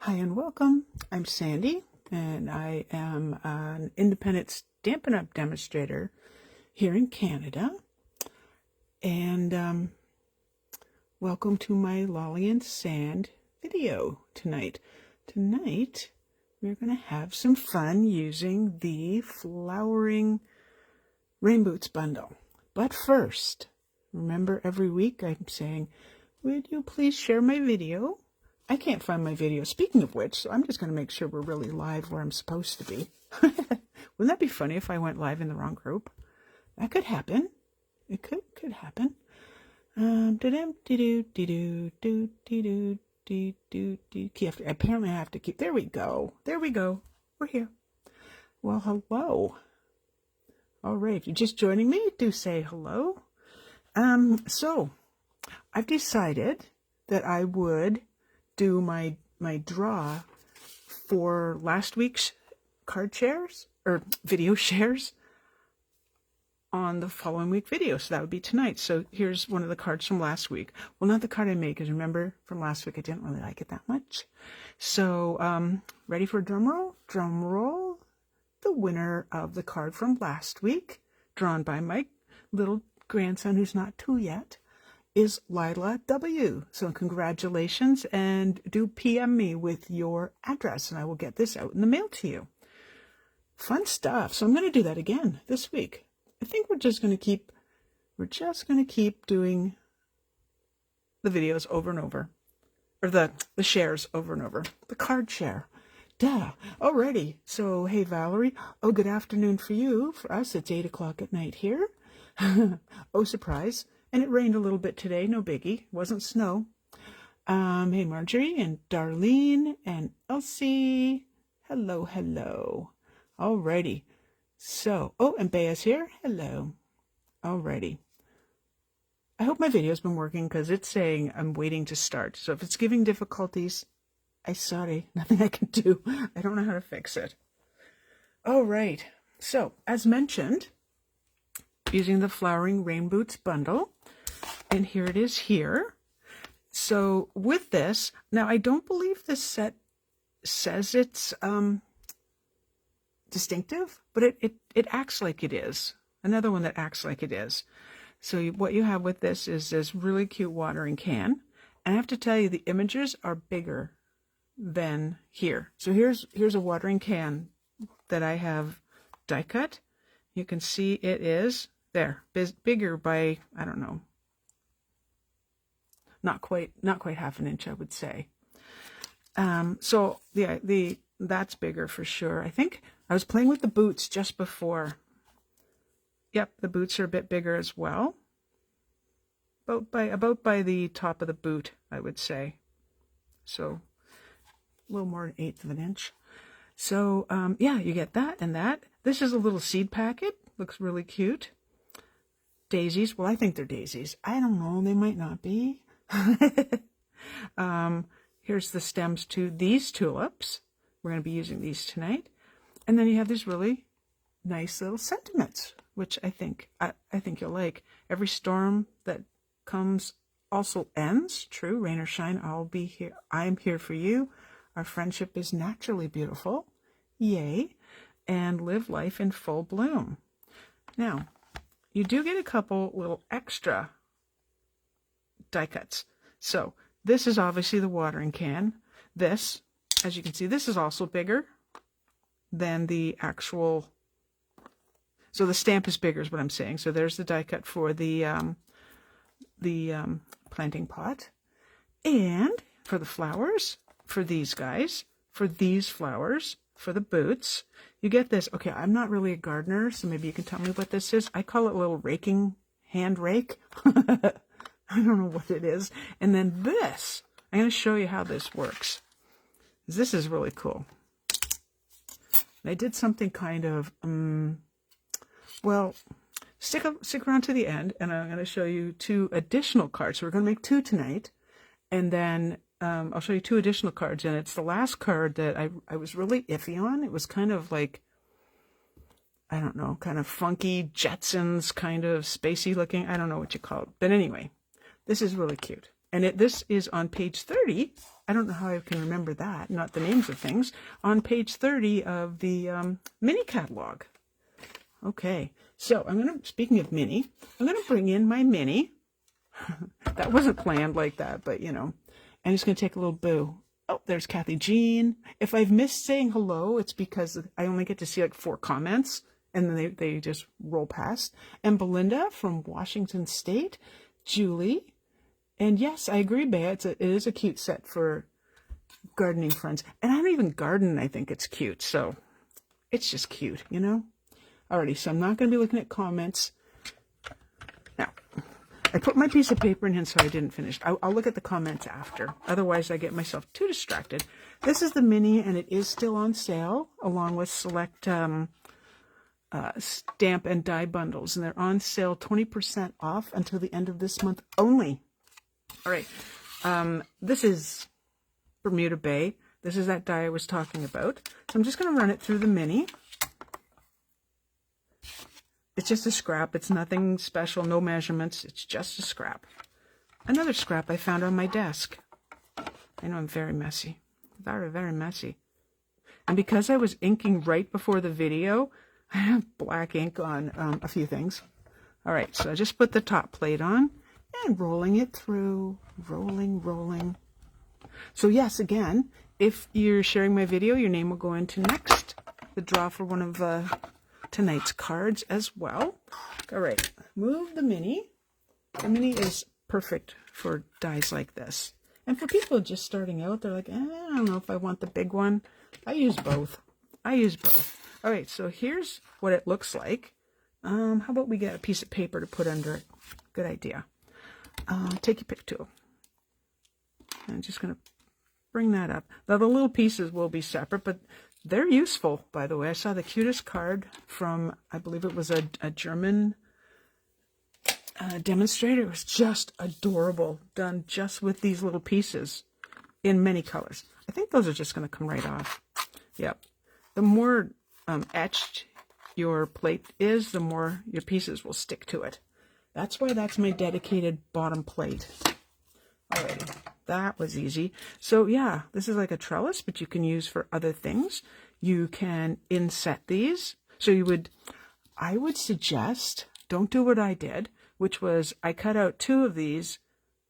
Hi and welcome. I'm Sandy, and I am an Independent Stampin' Up demonstrator here in Canada. And welcome to my Lolly and Sand video tonight. Tonight, we're going to have some fun using the Flowering Rain Boots bundle. But first, remember every week I'm saying, would you please share my video? I can't find my video. Speaking of which, so I'm just going to make sure we're really live where I'm supposed to be. Wouldn't that be funny if I went live in the wrong group? That could happen. It could happen. Apparently I have to keep. There we go. There we go. We're here. Well, hello. All right. If you're just joining me, do say hello. So I've decided that I would do my draw for last week's card shares or video shares on the following week video. So that would be tonight. So here's one of the cards from last week. Well, not the card I made, because remember from last week I didn't really like it that much. So ready for a drum roll? Drum roll. The winner of the card from last week, drawn by my little grandson who's not 2 yet, is Lila W. So congratulations, and do PM me with your address and I will get this out in the mail to you. Fun stuff. So I'm going to do that again this week. I think we're just going to keep doing the videos over and over, or the shares over and over. The card share. Duh. Alrighty. So hey Valerie. Oh, good afternoon for you. For us it's 8 o'clock at night here. Oh, surprise. And it rained a little bit today, no biggie. Wasn't snow. Hey, Marjorie and Darlene and Elsie. Hello, hello. Alrighty. So, oh, and Bea's here. Hello. Alrighty. I hope my video's been working because it's saying I'm waiting to start. So if it's giving difficulties, I'm sorry. Nothing I can do. I don't know how to fix it. All right. So, as mentioned, using the Flowering Rain Boots bundle. And here it is here. So with this, now I don't believe this set says it's distinctive, but it acts like it is. Another one that acts like it is. So what you have with this is this really cute watering can. And I have to tell you, the images are bigger than here. So here's a watering can that I have die cut. You can see it is there, bigger by, I don't know, not quite half an inch, I would say. So yeah, that's bigger for sure. I think I was playing with the boots just before. Yep, the boots are a bit bigger as well. About by the top of the boot, I would say. So a little more than 1/8 of an inch. So yeah, you get that and that. This is a little seed packet. Looks really cute. Daisies. Well, I think they're daisies. I don't know. They might not be. Here's the stems to these tulips. We're going to be using these tonight. And then you have these really nice little sentiments, which I think you'll like. Every storm that comes also ends. True. Rain or shine, I'll be here. I am here for you. Our friendship is naturally beautiful. Yay. And live life in full bloom. Now, you do get a couple little extra die cuts. So this is obviously the watering can. This, as you can see, this is also bigger than the actual. So the stamp is bigger is what I'm saying. So there's the die cut for the planting pot. And for the flowers, for these guys, for these flowers, for the boots, you get this. Okay, I'm not really a gardener, so maybe you can tell me what this is. I call it a little raking hand rake. I don't know what it is. And then this, I'm going to show you how this works. This is really cool. I did something kind of, well, stick around to the end, and I'm going to show you 2 additional cards. So we're going to make 2 tonight, and then I'll show you 2 additional cards, and it's the last card that I was really iffy on. It was kind of like, I don't know, kind of funky Jetsons, kind of spacey looking. I don't know what you call it. But anyway, this is really cute. And this is on page 30 I don't know how I can remember that, not the names of things, on page 30 of the mini catalog. Okay, so speaking of mini, I'm going to bring in my mini. That wasn't planned like that, but you know, and it's going to take a little boo. Oh, there's Kathy Jean. If I've missed saying hello, it's because I only get to see like 4 comments, and then they just roll past. And Belinda from Washington State, Julie, and yes, I agree, Bea. It is a cute set for gardening friends. And I don't even garden. I think it's cute, so it's just cute, you know. Alrighty, so I'm not going to be looking at comments now. I put my piece of paper in here, so I didn't finish. I'll look at the comments after. Otherwise, I get myself too distracted. This is the mini, and it is still on sale, along with select stamp and die bundles. And they're on sale 20% off until the end of this month only. All right. This is Bermuda Bay. This is that die I was talking about. So I'm just going to run it through the mini. It's just a scrap. It's nothing special, no measurements. It's just a scrap. Another scrap I found on my desk. I know I'm very messy. Very, very messy. And because I was inking right before the video, I have black ink on a few things. All right, so I just put the top plate on and rolling it through. Rolling. So yes, again, if you're sharing my video, your name will go into next. The draw for one of tonight's cards as well. All right, move the mini. The mini is perfect for dies like this. And for people just starting out, they're like, I don't know if I want the big one. I use both. All right, so here's what it looks like. How about we get a piece of paper to put under it? Good idea. Take your pick tool. I'm just going to bring that up. Now, the little pieces will be separate, but they're useful, by the way. I saw the cutest card from, I believe it was a German demonstrator. It was just adorable, done just with these little pieces in many colors. I think those are just going to come right off. Yep. The more etched your plate is, the more your pieces will stick to it. That's why that's my dedicated bottom plate. Alrighty. That was easy. So yeah, this is like a trellis, but you can use for other things. You can inset these. So I would suggest, don't do what I did, which was I cut out 2 of these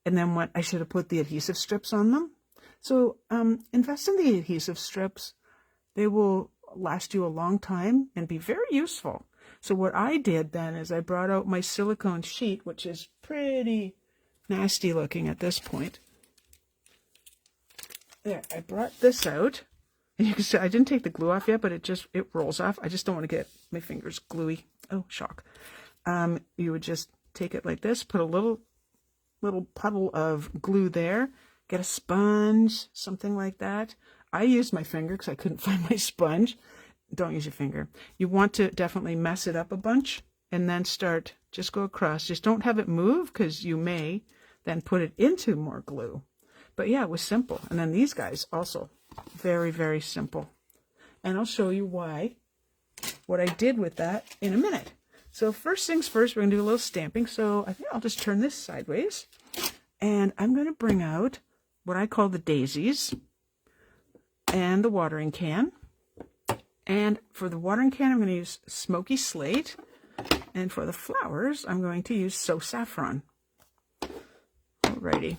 and then I should have put the adhesive strips on them. So invest in the adhesive strips. They will last you a long time and be very useful. So what I did then is I brought out my silicone sheet, which is pretty nasty looking at this point. There, I brought this out, and you can see I didn't take the glue off yet, but it rolls off. I just don't want to get my fingers gluey. Oh, shock. You would just take it like this, put a little puddle of glue there, get a sponge, something like that. I used my finger because I couldn't find my sponge. Don't use your finger. You want to definitely mess it up a bunch and then just go across. Just don't have it move because you may then put it into more glue. But yeah, it was simple. And then these guys also very, very simple. And I'll show you what I did with that in a minute. So first things first, we're going to do a little stamping. So I think I'll just turn this sideways. And I'm going to bring out what I call the daisies and the watering can. And for the watering can, I'm going to use Smoky Slate. And for the flowers, I'm going to use So Saffron. Alrighty.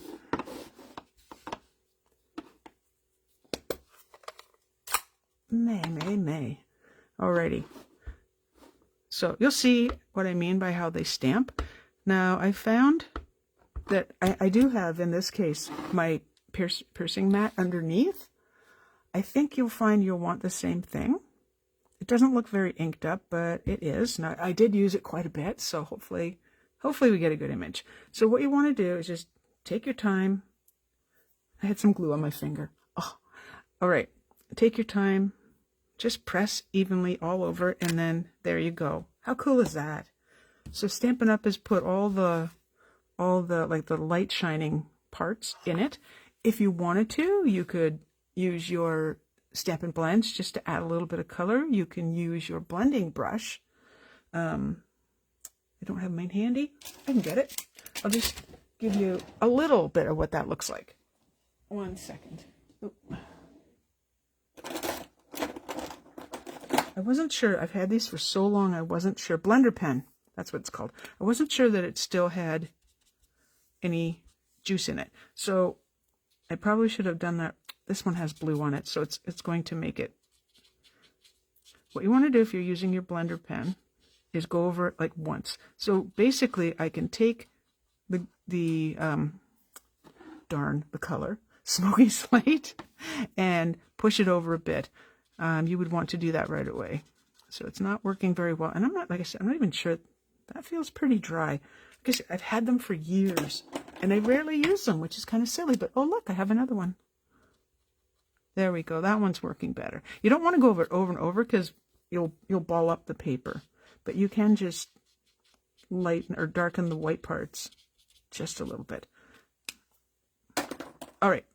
May. Alrighty. So you'll see what I mean by how they stamp. Now, I found that I do have, in this case, my piercing mat underneath. I think you'll find you'll want the same thing. It doesn't look very inked up, but it is. Now, I did use it quite a bit, so hopefully we get a good image. So what you want to do is just take your time. I had some glue on my finger. Oh, all right. Take your time. Just press evenly all over, and then there you go. How cool is that? So Stampin' Up! Has put all the like the light shining parts in it. If you wanted to, you could use your Stampin' Blends just to add a little bit of color. You can use your blending brush. I don't have mine handy. I can get it. I'll just give you a little bit of what that looks like. 1 second. Oop. I wasn't sure. I've had these for so long, I wasn't sure. Blender pen, that's what it's called. I wasn't sure that it still had any juice in it. So I probably should have done that. This one has blue on it, so it's going to make it. What you want to do if you're using your blender pen is go over it like once. So basically I can take the color, Smoky Slate, and push it over a bit. You would want to do that right away. So it's not working very well. And I'm not, like I said, I'm not even sure. That feels pretty dry. Because I've had them for years and I rarely use them, which is kind of silly. But oh look, I have another one. There we go. That one's working better. You don't want to go over it over and over because you'll ball up the paper. But you can just lighten or darken the white parts just a little bit. All right.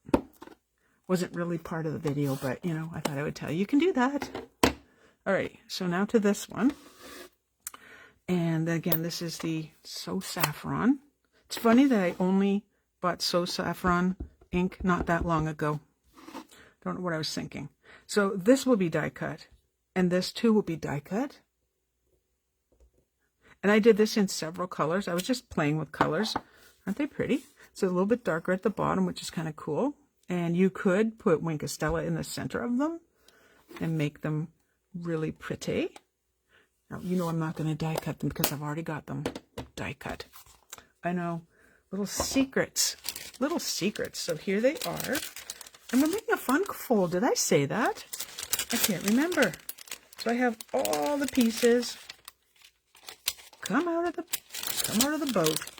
Wasn't really part of the video, but you know, I thought I would tell you, you can do that. All right, so now to this one. And again, this is the So Saffron. It's funny that I only bought So Saffron ink not that long ago. Don't know what I was thinking. So this will be die cut, and this too will be die cut. And I did this in several colors. I was just playing with colors. Aren't they pretty? It's a little bit darker at the bottom, which is kind of cool. And you could put Wink of Stella in the center of them and make them really pretty. Now, you know I'm not going to die cut them because I've already got them die cut. I know. Little secrets. Little secrets. So here they are. And we're making a fun fold. Did I say that? I can't remember. So I have all the pieces. Come out of the boat.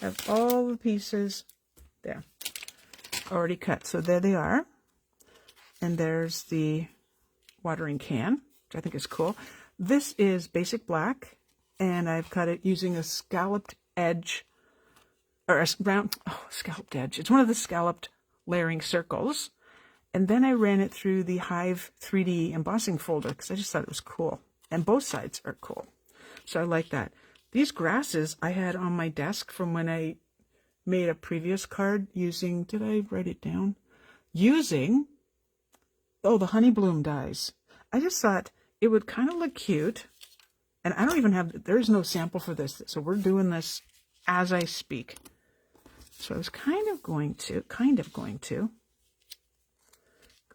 I have all the pieces there. Already cut. So there they are. And there's the watering can, which I think is cool. This is basic black, and I've cut it using a scalloped edge, or a round, scalloped edge. It's one of the scalloped layering circles. And then I ran it through the Hive 3D embossing folder because I just thought it was cool. And both sides are cool. So I like that. These grasses I had on my desk from when I made a previous card using, did I write it down? Using, the honey bloom dies. I just thought it would kind of look cute. And I don't even have, there's no sample for this. So we're doing this as I speak. So I was kind of going to go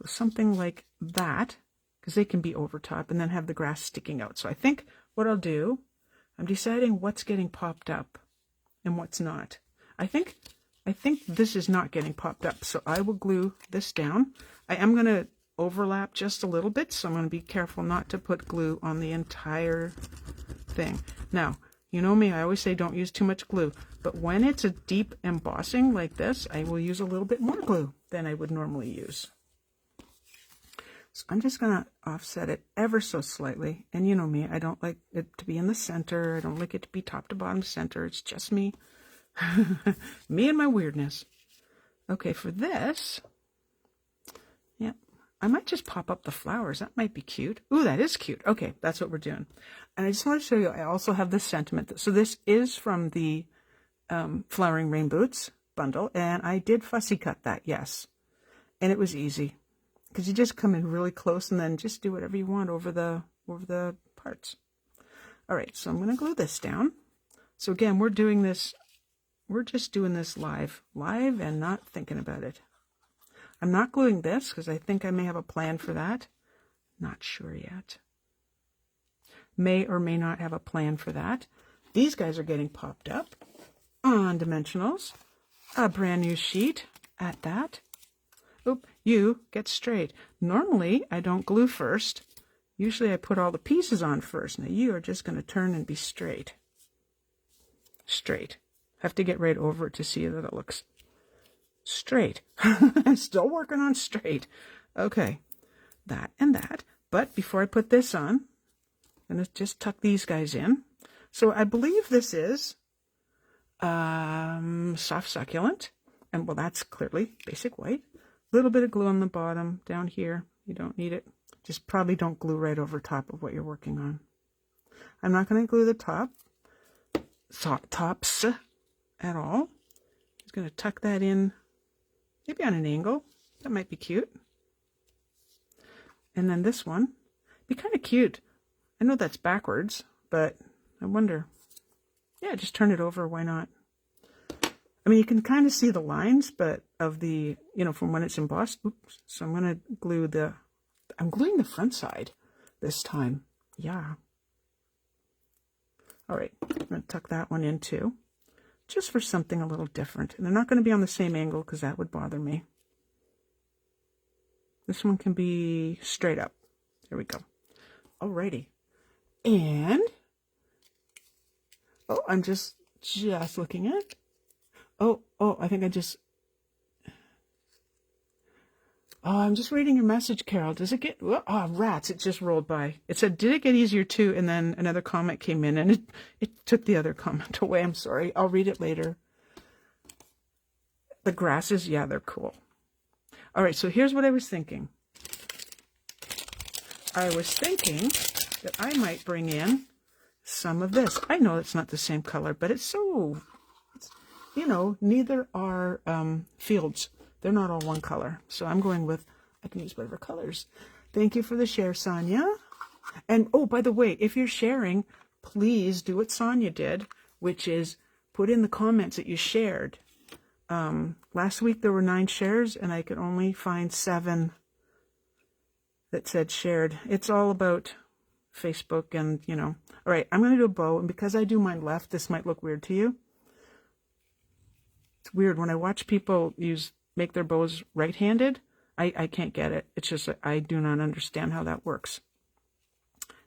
something like that, because they can be over top and then have the grass sticking out. So I think what I'll do, I'm deciding what's getting popped up and what's not. I think this is not getting popped up, so I will glue this down. I am going to overlap just a little bit, so I'm going to be careful not to put glue on the entire thing. Now, you know me, I always say don't use too much glue, but when it's a deep embossing like this, I will use a little bit more glue than I would normally use. So I'm just going to offset it ever so slightly, and you know me, I don't like it to be in the center, I don't like it to be top to bottom center, it's just me. Me and my weirdness. Okay, for this, yeah, I might just pop up the flowers. That might be cute. Ooh, that is cute. Okay, that's what we're doing. And I just want to show you, I also have this sentiment. So this is from the Flowering Rain Boots bundle, and I did fussy cut that, yes. And it was easy, because you just come in really close and then just do whatever you want over the parts. All right, so I'm going to glue this down. So again, we're just doing this live and not thinking about it. I'm not gluing this because I think I may have a plan for that. Not sure yet. May or may not have a plan for that. These guys are getting popped up on dimensionals. A brand new sheet at that. Oop, you get straight. Normally, I don't glue first. Usually I put all the pieces on first. Now you are just going to turn and be straight. Straight. Have to get right over it to see that it looks straight. I'm still working on straight. Okay, that and that. But before I put this on, I'm going to just tuck these guys in. So I believe this is soft succulent. And well, that's clearly basic white. A little bit of glue on the bottom down here. You don't need it. Just probably don't glue right over top of what you're working on. I'm not going to glue the tops at all. Just going to tuck that in maybe on an angle. That might be cute. And then this one, be kind of cute. I know that's backwards, but I wonder. Yeah, just turn it over. Why not? I mean, you can kind of see the lines, but of the, you know, from when it's embossed. Oops. So I'm going to glue I'm gluing the front side this time. Yeah. All right. I'm going to tuck that one in too, just for something a little different. And they're not going to be on the same angle because that would bother me. This one can be straight up. There we go. Alrighty. And, oh, I'm just looking at, oh, I think I'm just reading your message, Carol. Does it get, oh, rats, it just rolled by. It said, did it get easier too? And then another comment came in and it took the other comment away. I'm sorry. I'll read it later. The grasses, yeah, they're cool. All right, so here's what I was thinking. I was thinking that I might bring in some of this. I know it's not the same color, but it's you know, neither are fields. They're not all one color. So I'm going with, I can use whatever colors. Thank you for the share, Sonia. And, oh, by the way, if you're sharing, please do what Sonia did, which is put in the comments that you shared. Last week there were 9 shares and I could only find 7 that said shared. It's all about Facebook and, you know. All right, I'm going to do a bow, and because I do mine left, this might look weird to you. It's weird when I watch people make their bows right-handed. I can't get it. It's just, I do not understand how that works.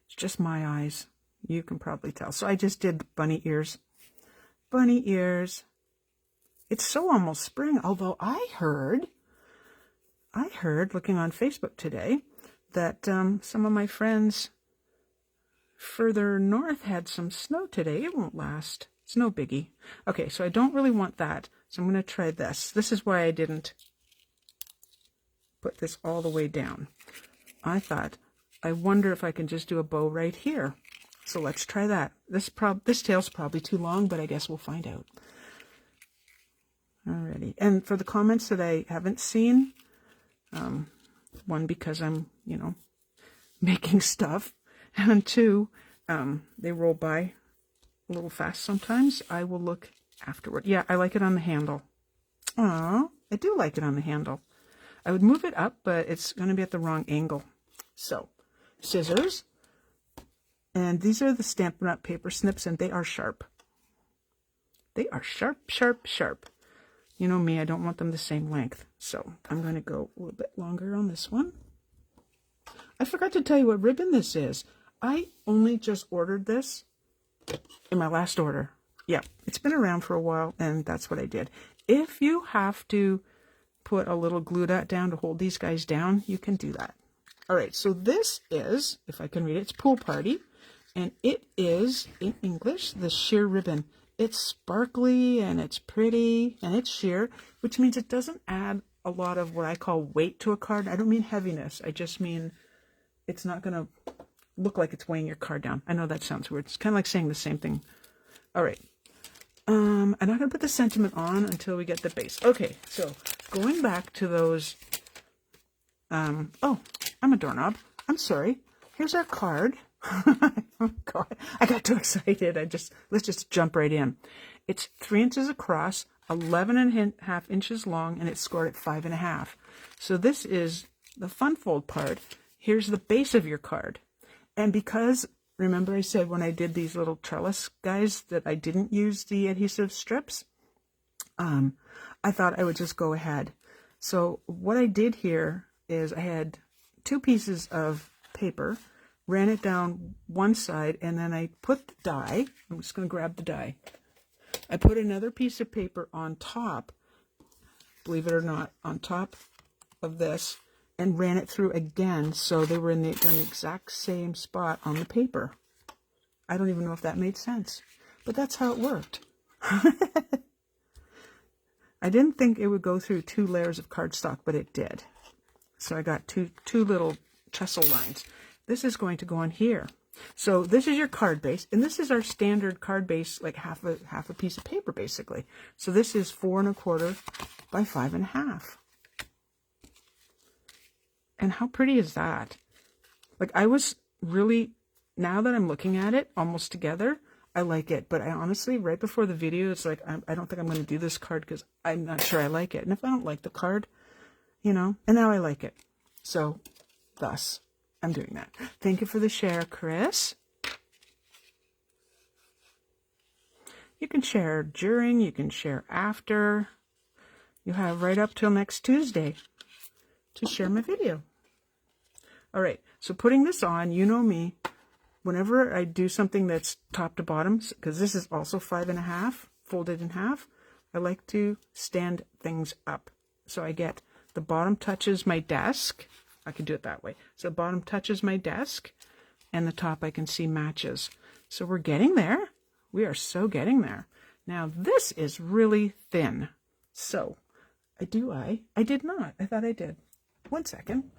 It's just my eyes. You can probably tell. So I just did bunny ears. Bunny ears. It's so almost spring, although I heard looking on Facebook today that some of my friends further north had some snow today. It won't last. It's no biggie. Okay, so I don't really want that. So I'm going to try this. This is why I didn't put this all the way down. I thought, I wonder if I can just do a bow right here. So let's try that. This tail's probably too long, but I guess we'll find out. Alrighty, and for the comments that I haven't seen, one, because I'm, you know, making stuff, and 2, they roll by a little fast sometimes. I will look afterward. Yeah, I like it on the handle. Aw, I do like it on the handle. I would move it up, but it's going to be at the wrong angle. So, scissors, and these are the Stampin' Up! Paper snips, and they are sharp. They are sharp, sharp, sharp. You know me, I don't want them the same length. So I'm going to go a little bit longer on this one. I forgot to tell you what ribbon this is. I only just ordered this in my last order. Yeah, it's been around for a while, and that's what I did. If you have to put a little glue dot down to hold these guys down, you can do that. All right, so this is, if I can read it, it's Pool Party, and it is, in English, the sheer ribbon. It's sparkly and it's pretty and it's sheer, which means it doesn't add a lot of what I call weight to a card. I don't mean heaviness. I just mean it's not going to look like it's weighing your card down. I know that sounds weird. It's kind of like saying the same thing. All right. I'm not going to put the sentiment on until we get the base. Okay, so going back to those. Oh, I'm a doorknob. I'm sorry. Here's our card. Oh God, I got too excited. Let's just jump right in. It's 3 inches across, 11.5 inches long, and it's scored at 5.5. So this is the fun fold part. Here's the base of your card. And because, remember I said when I did these little trellis guys that I didn't use the adhesive strips, I thought I would just go ahead. So what I did here is I had 2 pieces of paper, ran it down one side, and then I put the die. I'm just going to grab the die. I put another piece of paper on top, believe it or not, on top of this, and ran it through again, so they were in the exact same spot on the paper. I don't even know if that made sense, but that's how it worked. I didn't think it would go through 2 layers of cardstock, but it did. So I got two little trestle lines. This is going to go on here. So this is your card base, and this is our standard card base, like half a piece of paper, basically. So this is 4 1/4 by 5 1/2. And how pretty is that? Like, I was really, now that I'm looking at it almost together, I like it. But I honestly, right before the video, it's like, I don't think I'm going to do this card because I'm not sure I like it. And if I don't like the card, you know, and now I like it. So, thus, I'm doing that. Thank you for the share, Chris. You can share during, you can share after. You have right up till next Tuesday to share my video. All right, so putting this on, you know me, whenever I do something that's top to bottom, because this is also 5.5, folded in half, I like to stand things up. So I get the bottom touches my desk. I can do it that way. So the bottom touches my desk, and the top I can see matches. So we're getting there. We are so getting there. Now this is really thin. So I did not. I thought I did. 1 second.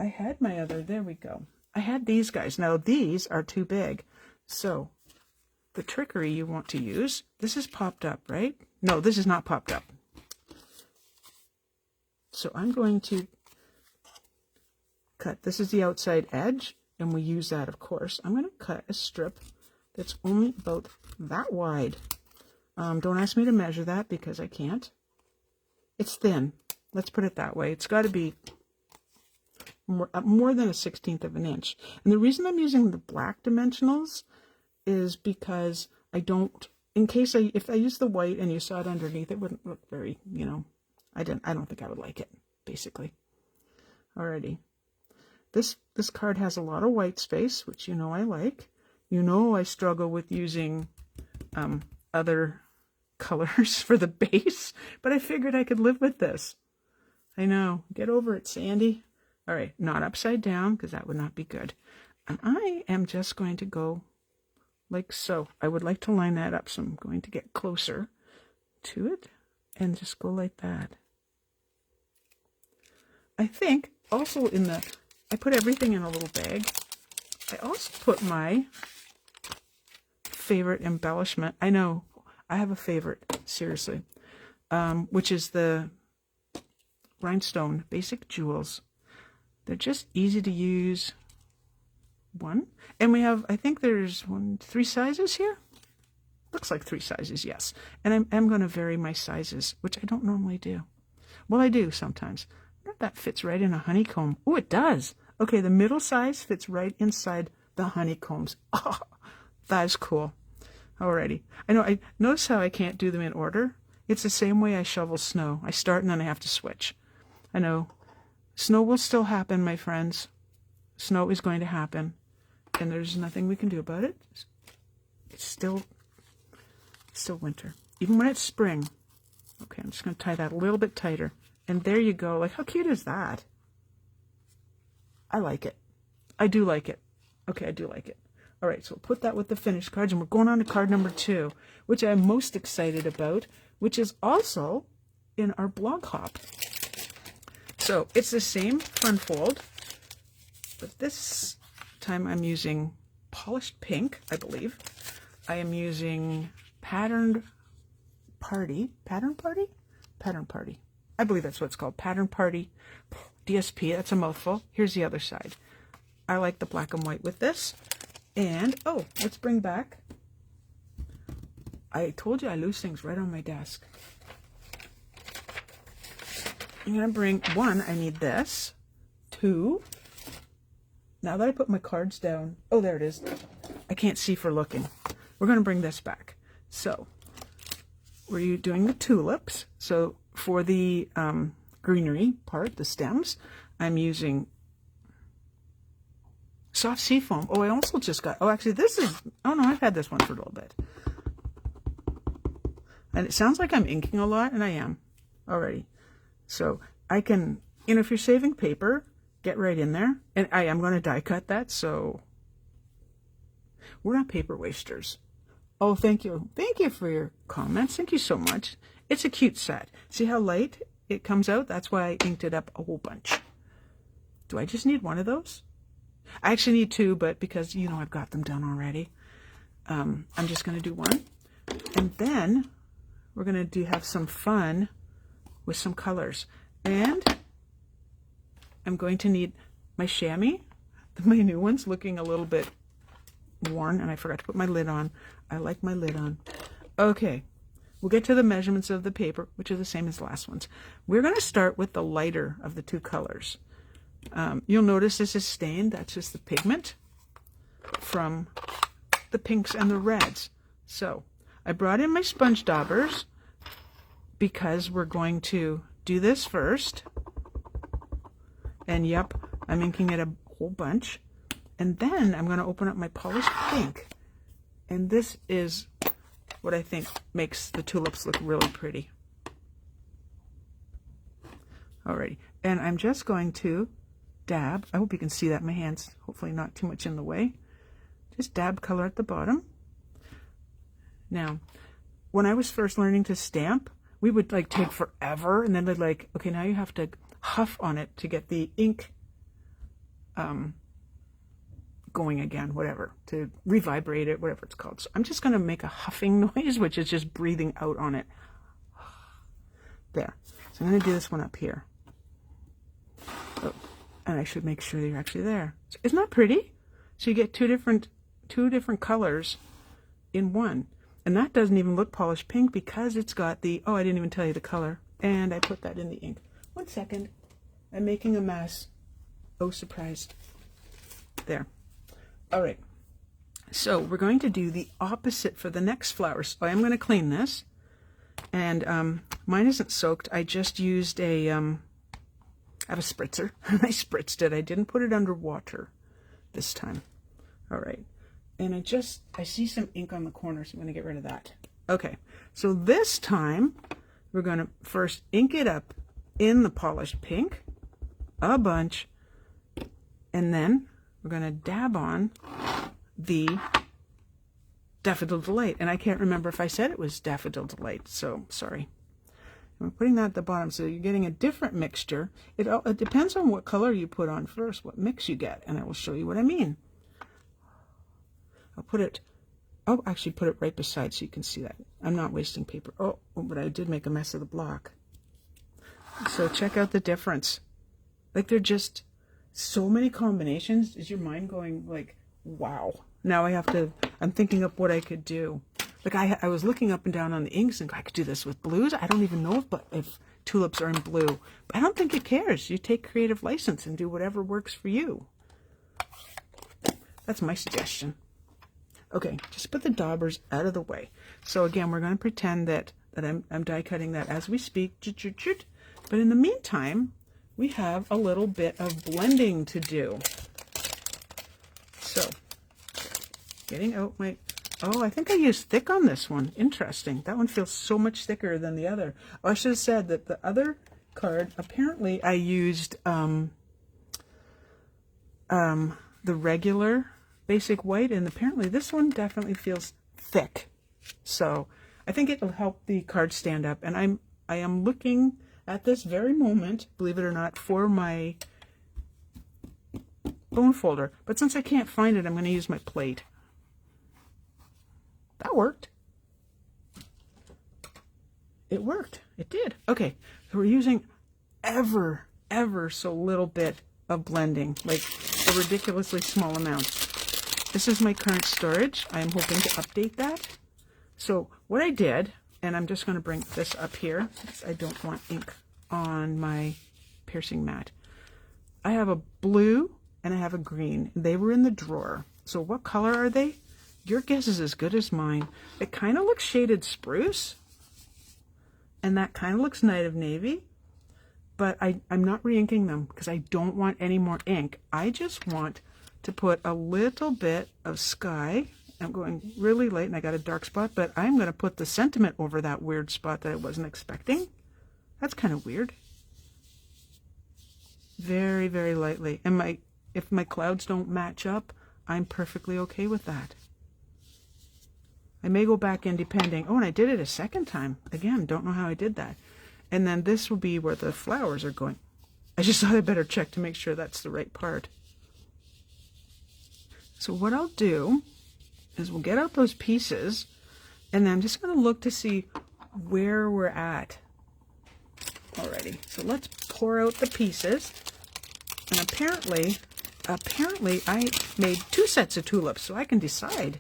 I had my other, there we go. I had these guys. Now these are too big. So the trickery you want to use, this is popped up, right? No, this is not popped up. So I'm going to cut, this is the outside edge, and we use that, of course. I'm going to cut a strip that's only about that wide. Don't ask me to measure that because I can't. It's thin. Let's put it that way. It's got to be more than a 1/16 of an inch. And the reason I'm using the black dimensionals is because I don't, in case if I use the white and you saw it underneath, it wouldn't look very, you know, I don't think I would like it, basically. Alrighty. This card has a lot of white space, which you know I like. You know I struggle with using other colors for the base, but I figured I could live with this. I know. Get over it, Sandy. All right, not upside down, because that would not be good. And I am just going to go like so. I would like to line that up, so I'm going to get closer to it and just go like that. I think also I put everything in a little bag. I also put my favorite embellishment. I know, I have a favorite, seriously, which is the rhinestone basic jewels. They're just easy to use. And we have, I think there's 3 sizes here. Looks like 3 sizes, yes. And I'm going to vary my sizes, which I don't normally do. Well, I do sometimes. That fits right in a honeycomb. Oh, it does. Okay, the middle size fits right inside the honeycombs. Oh, that is cool. Alrighty. I notice how I can't do them in order. It's the same way I shovel snow. I start and then I have to switch. I know. Snow will still happen, my friends. Snow is going to happen. And there's nothing we can do about it. It's still winter. Even when it's spring. Okay, I'm just going to tie that a little bit tighter. And there you go. Like, how cute is that? I like it. I do like it. Okay, I do like it. All right, so we'll put that with the finished cards, and we're going on to card number 2, which I'm most excited about, which is also in our blog hop. So it's the same fun fold, but this time I'm using polished pink, I believe. I am using Pattern Party. I believe that's what it's called. Pattern Party DSP. That's a mouthful. Here's the other side. I like the black and white with this. And, oh, let's bring back. I told you I lose things right on my desk. I'm going to bring 1. I need this. 2. Now that I put my cards down. Oh, there it is. I can't see for looking. We're going to bring this back. So, we're doing the tulips. So, for the greenery part, the stems, I'm using soft sea foam. Oh, I also just got, oh, actually this is, oh no, I've had this one for a little bit. And it sounds like I'm inking a lot, and I am already. So I can, if you're saving paper, get right in there. And I am going to die cut that, so we're not paper wasters. Oh, thank you. Thank you for your comments. Thank you so much. It's a cute set. See how light it comes out? That's why I inked it up a whole bunch. Do I just need 1 of those? I actually need 2, but because, I've got them done already, I'm just going to do 1. And then we're going to have some fun with some colors. And I'm going to need my chamois. My new one's looking a little bit worn, and I forgot to put my lid on. I like my lid on. Okay, we'll get to the measurements of the paper, which are the same as the last ones. We're going to start with the lighter of the two colors. You'll notice this is stained. That's just the pigment from the pinks and the reds. So I brought in my sponge daubers because we're going to do this first. And yep, I'm inking it a whole bunch. And then I'm going to open up my polished pink. And this is what I think makes the tulips look really pretty. Alrighty, and I'm just going to dab. I hope you can see that. My hand's hopefully not too much in the way. Just dab color at the bottom. Now, when I was first learning to stamp, we would like take forever, and then they'd like, okay, now you have to huff on it to get the ink going again, whatever, to revibrate it, whatever it's called. So I'm just going to make a huffing noise, which is just breathing out on it. There. So I'm going to do this one up here. Oh, and I should make sure they're actually there. So isn't that pretty? So you get two different colors in one. And that doesn't even look polished pink because it's got the, oh, I didn't even tell you the color. And I put that in the ink. 1 second. I'm making a mess. Oh, surprise. There. All right. So we're going to do the opposite for the next flower. So I am going to clean this. And mine isn't soaked. I just used I have a spritzer. I spritzed it. I didn't put it under water this time. All right. And I see some ink on the corner, so I'm going to get rid of that. Okay. So this time, we're going to first ink it up in the polished pink, a bunch, and then we're going to dab on the Daffodil Delight. And I can't remember if I said it was Daffodil Delight, so sorry. And we're putting that at the bottom, so you're getting a different mixture. It depends on what color you put on first, what mix you get, and I will show you what I mean. I'll actually put it right beside so you can see that. I'm not wasting paper. Oh, but I did make a mess of the block. So check out the difference. Like, they're just so many combinations. Is your mind going like, wow? Now I'm thinking up what I could do. Like I was looking up and down on the inks and I could do this with blues. I don't even know if tulips are in blue. But I don't think it cares. You take creative license and do whatever works for you. That's my suggestion. Okay, just put the daubers out of the way. So again, we're going to pretend that I'm die cutting that as we speak. But in the meantime, we have a little bit of blending to do. So, getting out my... Oh, I think I used thick on this one. Interesting. That one feels so much thicker than the other. Oh, I should have said that the other card, apparently I used the regular basic white, and apparently this one definitely feels thick. So I think it'll help the card stand up. And I am looking at this very moment, believe it or not, for my bone folder. But since I can't find it, I'm going to use my plate. That worked. It worked. It did. Okay, so we're using ever so little bit of blending, like a ridiculously small amount. This is my current storage. I am hoping to update that. So what I did, and I'm just going to bring this up here, because I don't want ink on my piercing mat. I have a blue and I have a green. They were in the drawer. So what color are they? Your guess is as good as mine. It kind of looks shaded spruce, and that kind of looks Night of Navy, but I'm not re-inking them because I don't want any more ink. I just want to put a little bit of sky. I'm going really light and I got a dark spot, but I'm going to put the sentiment over that weird spot that I wasn't expecting. That's kind of weird. Very, very lightly. And if my clouds don't match up, I'm perfectly okay with that. I may go back in depending. Oh, and I did it a second time. Again, don't know how I did that. And then this will be where the flowers are going. I just thought I better check to make sure that's the right part. So what I'll do is we'll get out those pieces, and then I'm just going to look to see where we're at already. So let's pour out the pieces. And apparently I made 2 sets of tulips, so I can decide.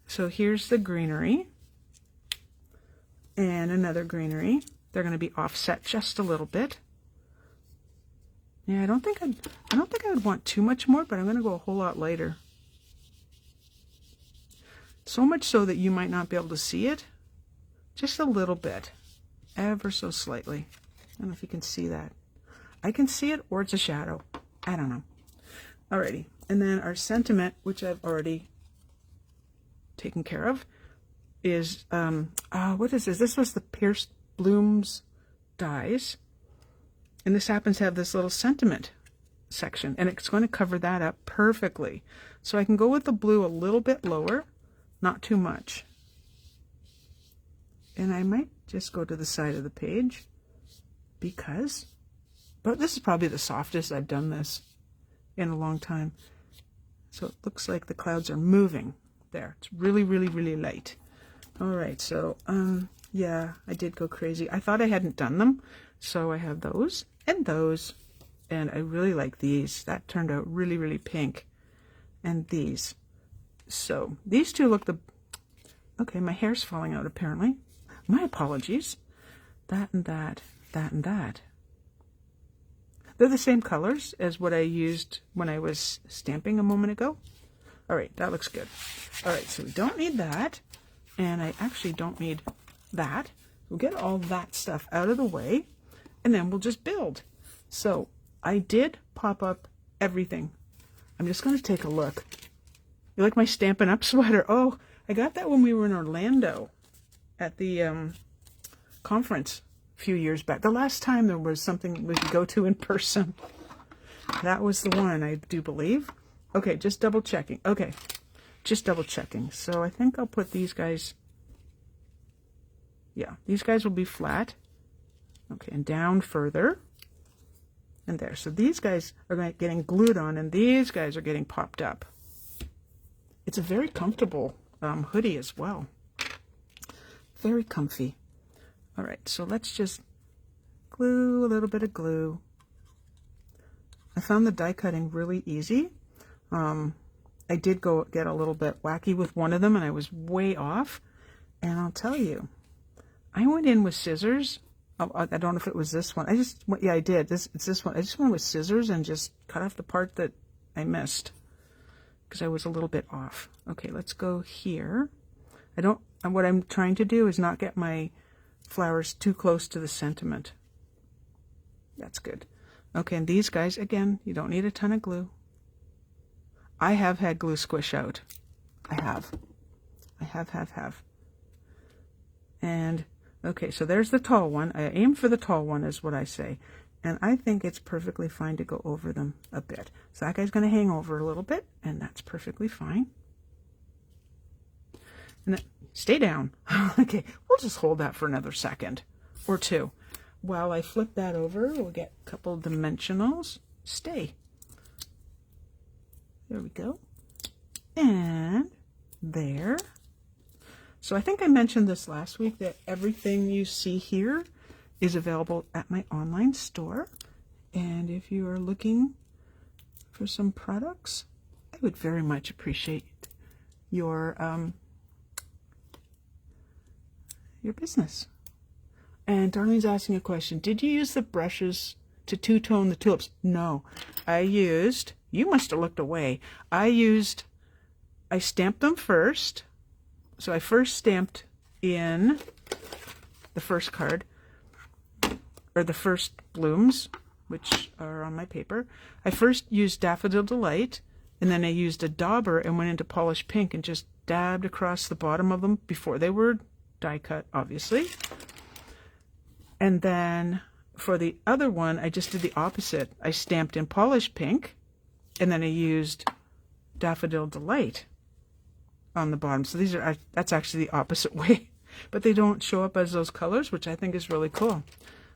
So here's the greenery and another greenery. They're going to be offset just a little bit. Yeah, I don't think I would want too much more, but I'm going to go a whole lot lighter. So much so that you might not be able to see it. Just a little bit. Ever so slightly. I don't know if you can see that. I can see it, or it's a shadow. I don't know. Alrighty. And then our sentiment, which I've already taken care of, is, what is this? This was the Pierced Blooms dies. And this happens to have this little sentiment section, and it's going to cover that up perfectly. So I can go with the blue a little bit lower, not too much. And I might just go to the side of the page because, but this is probably the softest I've done this in a long time. So it looks like the clouds are moving there. It's really, really, really light. All right, so yeah, I did go crazy. I thought I hadn't done them, so I have those and those, and I really like these. That turned out really, really pink. And these. So these two look okay, my hair's falling out apparently. My apologies. That and that, that and that. They're the same colors as what I used when I was stamping a moment ago. All right, that looks good. All right, so we don't need that. And I actually don't need that. We'll get all that stuff out of the way, and then we'll just build. So I did pop up everything. I'm just going to take a look. You like my Stampin' Up sweater? Oh, I got that when we were in Orlando at the conference a few years back. The last time there was something we could go to in person. That was the one, I do believe. Okay, just double checking. Okay, just double checking. So I think I'll put these guys, yeah, these guys will be flat. Okay, and down further. And there. So these guys are getting glued on, and these guys are getting popped up. It's a very comfortable hoodie as well. Very comfy. All right, so let's just glue a little bit of glue. I found the die cutting really easy. I did go get a little bit wacky with one of them, and I was way off. And I'll tell you, I went in with scissors. I don't know if it was this one. Yeah, I did. It's this one. I just went with scissors and just cut off the part that I missed because I was a little bit off. Okay, let's go here. What I'm trying to do is not get my flowers too close to the sentiment. That's good. Okay, and these guys, again, you don't need a ton of glue. I have had glue squish out. I have. And, okay, so there's the tall one. I aim for the tall one is what I say. And I think it's perfectly fine to go over them a bit. So that guy's going to hang over a little bit, and that's perfectly fine. And then, stay down. Okay, we'll just hold that for another second or two. While I flip that over, we'll get a couple dimensionals. Stay. There we go. And there. So I think I mentioned this last week that everything you see here is available at my online store. And if you are looking for some products, I would very much appreciate your business. And Darlene's asking a question. Did you use the brushes to two-tone the tulips? No. You must have looked away. I stamped them first. So I first stamped in the first card, or the first blooms, which are on my paper. I first used Daffodil Delight, and then I used a dauber and went into polished pink and just dabbed across the bottom of them before they were die cut, obviously. And then for the other one, I just did the opposite. I stamped in polished pink, and then I used Daffodil Delight on the bottom. So that's actually the opposite way, but they don't show up as those colors, which I think is really cool.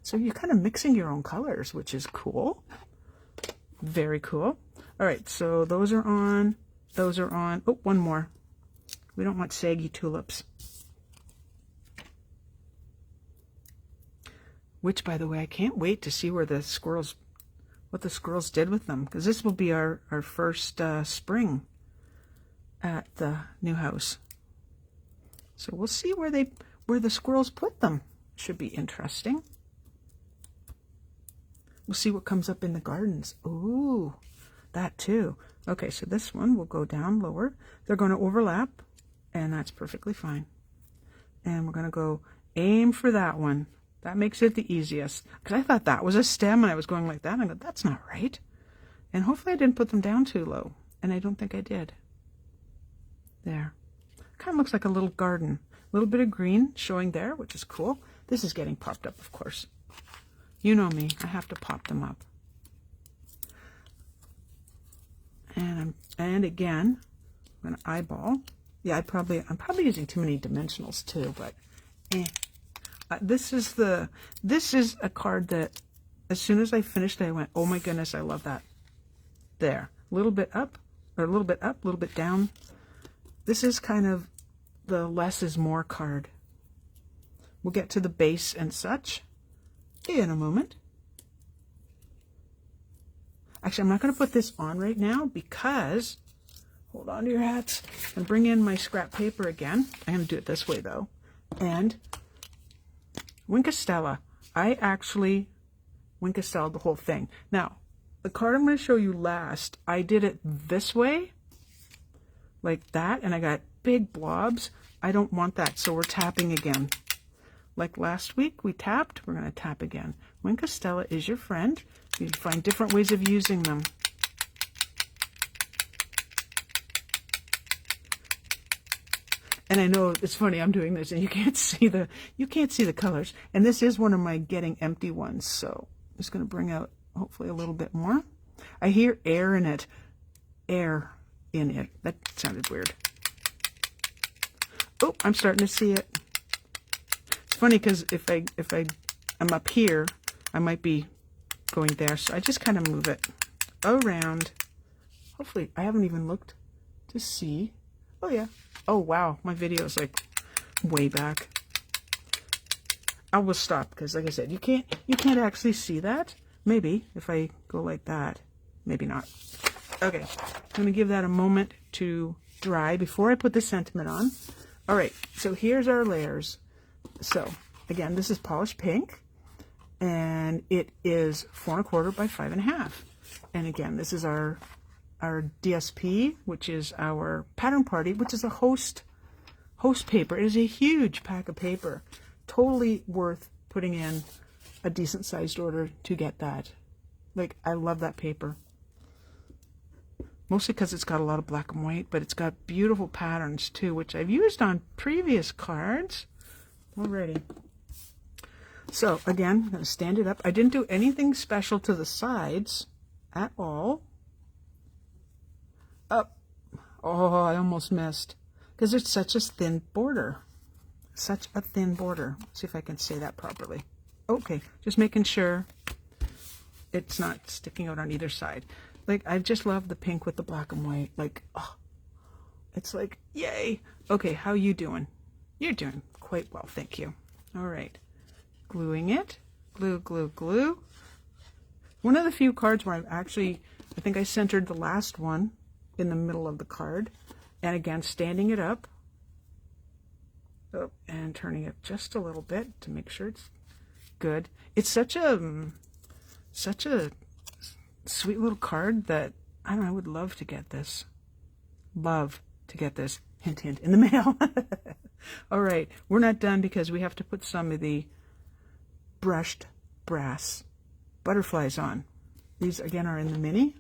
So you're kind of mixing your own colors, which is cool. Very cool. All right, so those are on. Oh, one more. We don't want saggy tulips. Which, by the way, I can't wait to see where the squirrels what the squirrels did with them, because this will be our first spring at the new house. So we'll see where the squirrels put them. Should be interesting. We'll see what comes up in the gardens. Ooh, that too. Okay, so this one will go down lower. They're going to overlap, and that's perfectly fine. And we're going to go aim for that one. That makes it the easiest. Because I thought that was a stem, and I was going like that. And I go, that's not right. And hopefully I didn't put them down too low. And I don't think I did. There. Kind of looks like a little garden. A little bit of green showing there, which is cool. This is getting popped up, of course. You know me. I have to pop them up. And again, I'm going to eyeball. Yeah, I'm probably using too many dimensionals too, but this is a card that as soon as I finished it, I went, oh my goodness, I love that. There, a little bit up, or a little bit up, a little bit down. This is kind of the less is more card. We'll get to the base and such in a moment. Actually, I'm not going to put this on right now because, hold on to your hats, and bring in my scrap paper again. I'm going to do it this way though. And Winkestella. I actually Winkestelled the whole thing. Now, the card I'm going to show you last, I did it this way, like that, and I got big blobs. I don't want that, so we're tapping again. Like last week, we tapped, we're going to tap again. Winkestella is your friend. You can find different ways of using them. And I know it's funny, I'm doing this and you can't see the colors. And this is one of my getting empty ones, so I'm just going to bring out hopefully a little bit more. I hear air in it. Air in it. That sounded weird. Oh, I'm starting to see it. It's funny because if I'm up here, I might be going there. So I just kind of move it around. Hopefully, I haven't even looked to see. Oh yeah. Oh wow, my video is like way back. I will stop because, like I said, you can't actually see that. Maybe if I go like that, maybe not. Okay, I'm gonna give that a moment to dry before I put the sentiment on. All right, so here's our layers. So again, this is polished pink, and it is 4 1/4 by 5 1/2. And again, this is our DSP, which is our pattern party, which is a host paper. It is a huge pack of paper. Totally worth putting in a decent sized order to get that. Like, I love that paper. Mostly because it's got a lot of black and white, but it's got beautiful patterns too, which I've used on previous cards already. So again, I'm going to stand it up. I didn't do anything special to the sides at all. Up. Oh, I almost missed. Because it's such a thin border. Such a thin border. Let's see if I can say that properly. Okay, just making sure it's not sticking out on either side. Like, I just love the pink with the black and white. Like, oh, it's like, yay. Okay, how you doing? You're doing quite well, thank you. All right. Gluing it. Glue, glue, glue. One of the few cards where I think I centered the last one in the middle of the card. And again, standing it up. Oh, and turning it just a little bit to make sure it's good. It's such a sweet little card that, I don't know, I would love to get this. Love to get this. Hint, hint, in the mail. All right, we're not done because we have to put some of the brushed brass butterflies on. These, again, are in the mini.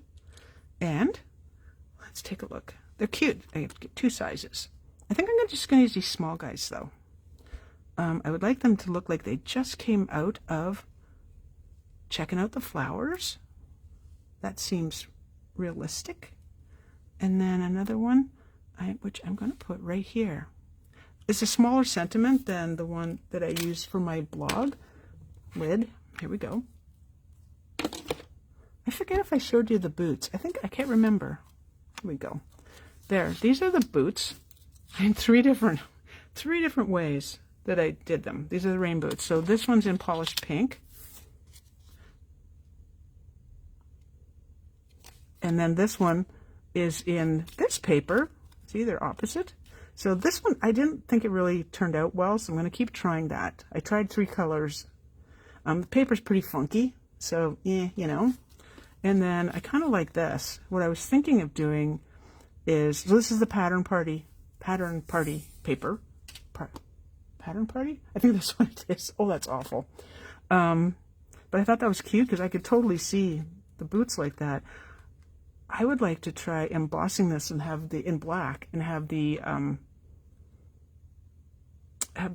And let's take a look. They're cute. I have to get 2 sizes. I think I'm just going to use these small guys, though. I would like them to look like they just came out of checking out the flowers. That seems realistic. And then another one, which I'm going to put right here. It's a smaller sentiment than the one that I use for my blog lid. Here we go. I forget if I showed you the boots. I can't remember. Here we go. There, these are the boots in 3 different ways that I did them. These are the rain boots. So this one's in polished pink. And then this one is in this paper. See, they're opposite. So this one, I didn't think it really turned out well, so I'm going to keep trying that. I tried 3 colors. The paper's pretty funky, so you know. And then I kind of like this. What I was thinking of doing is, so this is the pattern party paper. Pattern party? I think that's what it is. Oh, that's awful. But I thought that was cute because I could totally see the boots like that. I would like to try embossing this and have in black and have the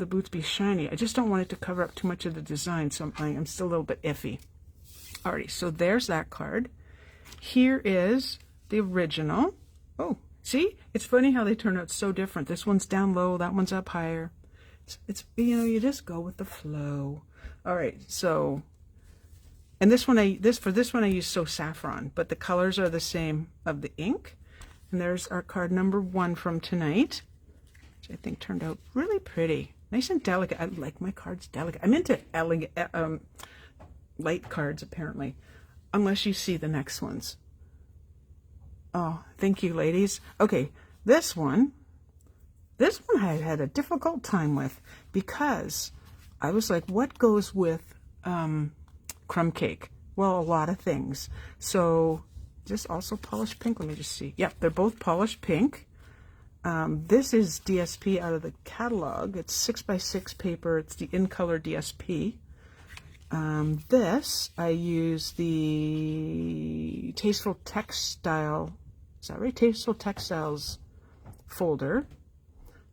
boots be shiny. I just don't want it to cover up too much of the design, so I'm still a little bit iffy. Alrighty, so there's that card. Here is the original. Oh, see? It's funny how they turn out so different. This one's down low, that one's up higher. It's you know, you just go with the flow. Alright, so, and this one I use So Saffron, but the colors are the same of the ink. And there's our card number 1 from tonight, which I think turned out really pretty. Nice and delicate. I like my cards delicate. I'm into elegant, light cards, apparently, unless you see the next ones. Oh, thank you, ladies. Okay, this one I had a difficult time with because I was like, what goes with crumb cake? Well, a lot of things. So just also polished pink. Let me just see. Yep, they're both polished pink. This is DSP out of the catalog. It's 6x6 paper. It's the In Color DSP. This, I use the Tasteful Textile, is that right? Tasteful Textiles folder.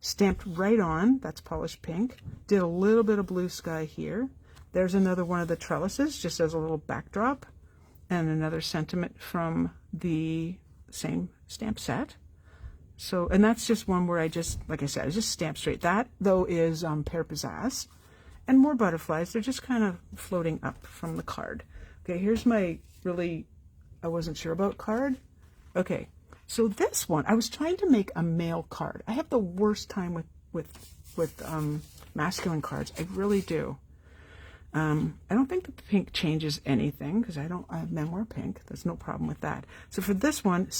Stamped right on, that's polished pink. Did a little bit of blue sky here. There's another one of the trellises, just as a little backdrop. And another sentiment from the same stamp set. So, and that's just one where I just, like I said, I just stamped straight. That, though, is Pear Pizzazz. And more butterflies. They're just kind of floating up from the card. Okay, here's my really, I wasn't sure about card. Okay, so this one, I was trying to make a male card. I have the worst time with masculine cards. I really do. I don't think the pink changes anything because men wear pink. There's no problem with that. So for this one,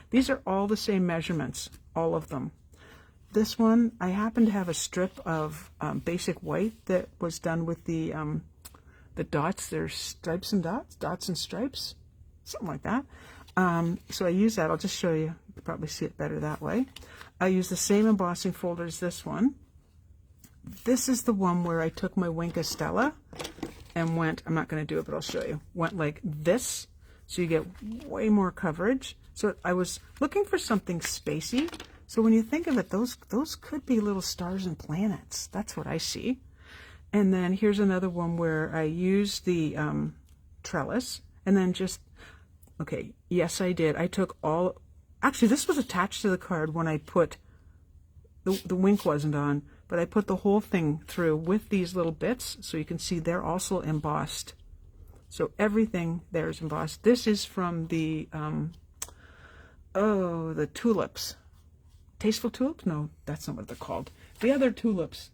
these are all the same measurements, all of them. This one, I happen to have a strip of basic white that was done with the dots. There's stripes and dots and stripes, something like that. So I use that. I'll just show you. You can probably see it better that way. I use the same embossing folder as this one. This is the one where I took my Wink Estella and went, I'm not going to do it, but I'll show you, went like this, so you get way more coverage. So I was looking for something spacey. So when you think of it, those could be little stars and planets. That's what I see. And then here's another one where I use the trellis and then just, okay, yes, I did. I took all, actually this was attached to the card when I put, the wink wasn't on, but I put the whole thing through with these little bits. So you can see they're also embossed. So everything there is embossed. This is from the tulips. Tasteful tulips? No, that's not what they're called. The other tulips.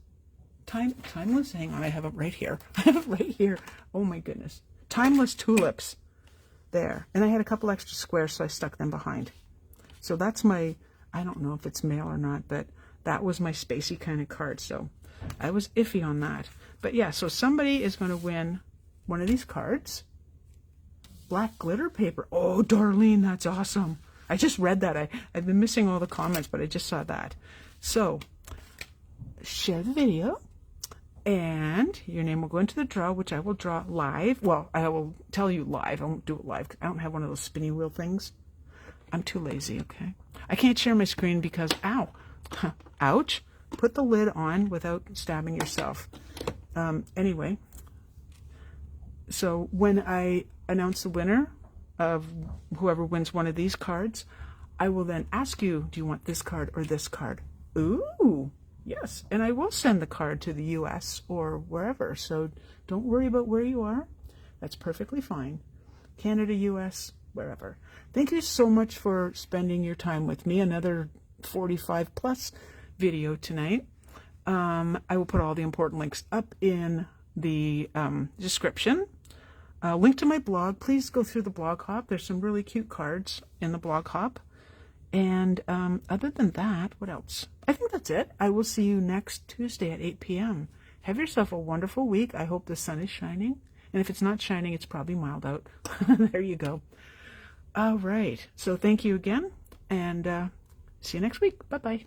Timeless? Hang on, I have it right here. I have it right here. Oh my goodness. Timeless tulips. There. And I had a couple extra squares, so I stuck them behind. So that's my, I don't know if it's male or not, but that was my spacey kind of card. So I was iffy on that. But yeah, so somebody is going to win one of these cards. Black glitter paper. Oh, Darlene, that's awesome. I just read that. I've been missing all the comments, but I just saw that. So, share the video, and your name will go into the draw, which I will draw live. Well, I will tell you live. I won't do it live. I don't have one of those spinny wheel things. I'm too lazy, okay? I can't share my screen because, ow. Ouch. Put the lid on without stabbing yourself. Anyway, so when I announce the winner of whoever wins one of these cards, I will then ask you, do you want this card or this card? Ooh, yes. And I will send the card to the US or wherever. So don't worry about where you are. That's perfectly fine. Canada, US, wherever. Thank you so much for spending your time with me. Another 45 plus video tonight. I will put all the important links up in the description. Link to my blog. Please go through the blog hop. There's some really cute cards in the blog hop. And other than that, what else? I think that's it. I will see you next Tuesday at 8 p.m. Have yourself a wonderful week. I hope the sun is shining. And if it's not shining, it's probably mild out. There you go. All right. So thank you again. And see you next week. Bye-bye.